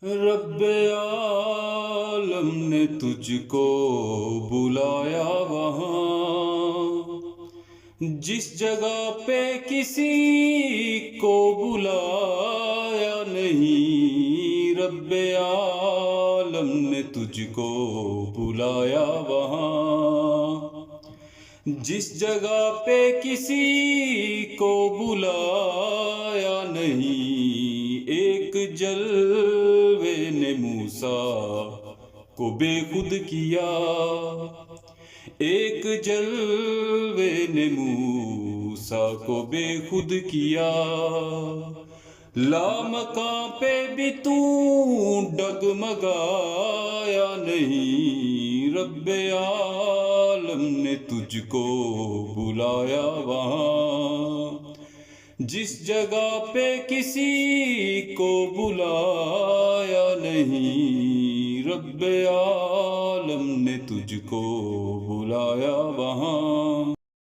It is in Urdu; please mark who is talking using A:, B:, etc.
A: رب عالم نے تجھ کو بلایا وہاں، جس جگہ پہ کسی کو بلایا نہیں۔ رب عالم نے تجھ کو بلایا وہاں، جس جگہ پہ کسی کو بلایا نہیں۔ ایک جلوے نے موسیٰ کو بے خود کیا، ایک جلوے نے موسیٰ کو بے خود کیا۔ لامکاں پہ بھی تو ڈگمگایا نہیں۔ رب عالم نے تجھ کو بلایا وہاں، جس جگہ پہ کسی کو بلایا نہیں۔ رب عالم نے تجھ کو بلایا وہاں۔